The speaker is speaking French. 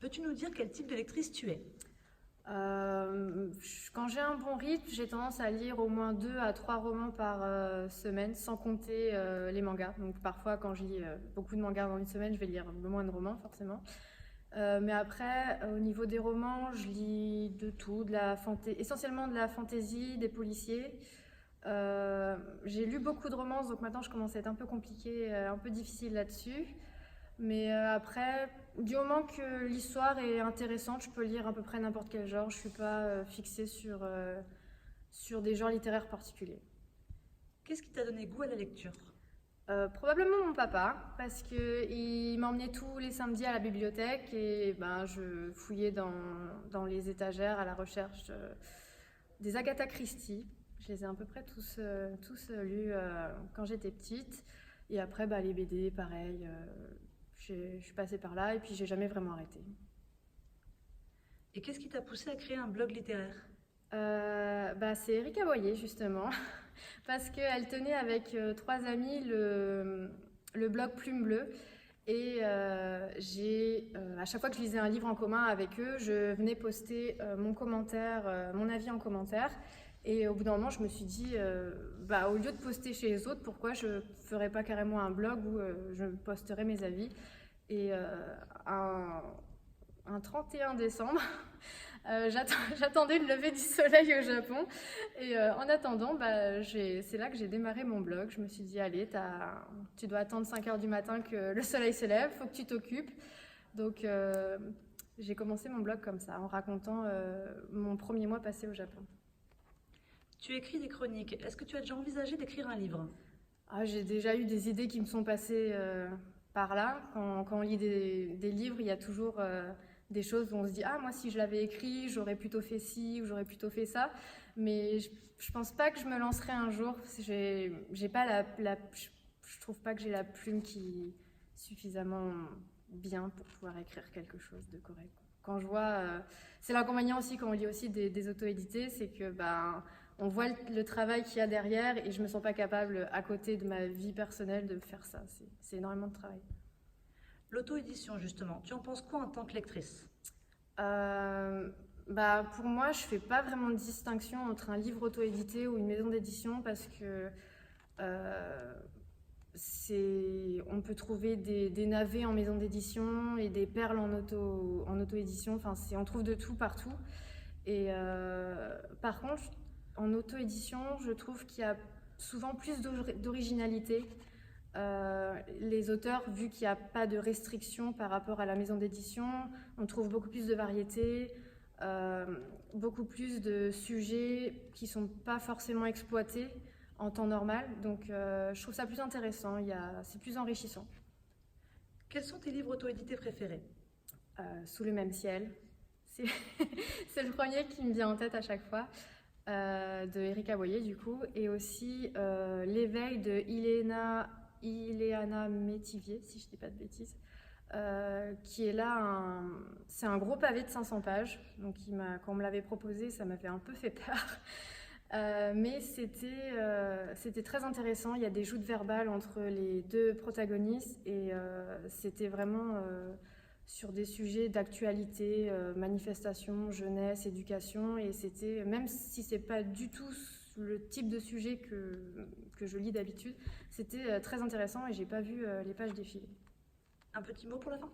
Peux-tu nous dire quel type de lectrice tu es? Quand j'ai un bon rythme, j'ai tendance à lire au moins 2 à 3 romans par semaine, sans compter les mangas. Donc parfois, quand je lis beaucoup de mangas dans une semaine, je vais lire moins de romans, forcément. Mais après, au niveau des romans, je lis de tout, essentiellement de la fantasy, des policiers. J'ai lu beaucoup de romances, donc maintenant je commence à être un peu compliquée, un peu difficile là-dessus. Mais après, du moment que l'histoire est intéressante, je peux lire à peu près n'importe quel genre. Je suis pas fixée sur des genres littéraires particuliers. Qu'est-ce qui t'a donné goût à la lecture? Probablement mon papa, parce qu'il m'emmenait tous les samedis à la bibliothèque et ben, je fouillais dans les étagères à la recherche des Agatha Christie. Je les ai à peu près tous lus quand j'étais petite. Et après, bah, les BD, pareil. Je suis passée par là et puis j'ai jamais vraiment arrêté. Et qu'est-ce qui t'a poussé à créer un blog littéraire? Bah, c'est Erika Boyer justement, parce qu'elle tenait avec trois amis le blog Plume Bleue. Et à chaque fois que je lisais un livre en commun avec eux, je venais poster mon commentaire, mon avis en commentaire. Et au bout d'un moment, je me suis dit, bah, au lieu de poster chez les autres, pourquoi je ne ferais pas carrément un blog où je posterais mes avis. Et un, un 31 décembre, j'attendais le lever du soleil au Japon. Et en attendant, bah, c'est là que j'ai démarré mon blog. Je me suis dit, allez, tu dois attendre 5 heures du matin que le soleil se lève, faut que tu t'occupes. Donc j'ai commencé mon blog comme ça, en racontant mon premier mois passé au Japon. Tu écris des chroniques. Est-ce que tu as déjà envisagé d'écrire un livre? Ah, j'ai déjà eu des idées qui me sont passées par là. Quand on lit des livres, il y a toujours des choses où on se dit, ah, moi, si je l'avais écrit, j'aurais plutôt fait ci ou j'aurais plutôt fait ça. Mais je pense pas que je me lancerai un jour. J'ai pas je trouve pas que j'ai la plume qui est suffisamment bien pour pouvoir écrire quelque chose de correct. Quand je vois, c'est l'inconvénient aussi quand on lit aussi des auto-édités, c'est que ben, on voit le travail qu'il y a derrière et je me sens pas capable, à côté de ma vie personnelle, de faire ça. C'est énormément de travail. L'auto-édition, justement. Tu en penses quoi en tant que lectrice? Euh, Bah, pour moi, je fais pas vraiment de distinction entre un livre auto-édité ou une maison d'édition parce que euh, on peut trouver des navets en maison d'édition et des perles en auto-édition. Enfin, on trouve de tout partout. Et par contre, en auto-édition, je trouve qu'il y a souvent plus d'originalité. Les auteurs, vu qu'il n'y a pas de restrictions par rapport à la maison d'édition, on trouve beaucoup plus de variété, euh, beaucoup plus de sujets qui ne sont pas forcément exploités en temps normal. Donc je trouve ça plus intéressant, c'est plus enrichissant. Quels sont tes livres auto-édités préférés? Sous le même ciel, c'est c'est le premier qui me vient en tête à chaque fois, de Erika Boyer du coup, et aussi L'éveil de Ileana Métivier, si je ne dis pas de bêtises, qui est là, c'est un gros pavé de 500 pages, donc quand on me l'avait proposé, ça m'avait un peu fait peur. Mais c'était très intéressant, il y a des joutes verbales entre les deux protagonistes, et c'était vraiment sur des sujets d'actualité, manifestation, jeunesse, éducation, et c'était, même si c'est pas du tout le type de sujet que je lis d'habitude, c'était très intéressant et j'ai pas vu les pages défiler. Un petit mot pour la fin?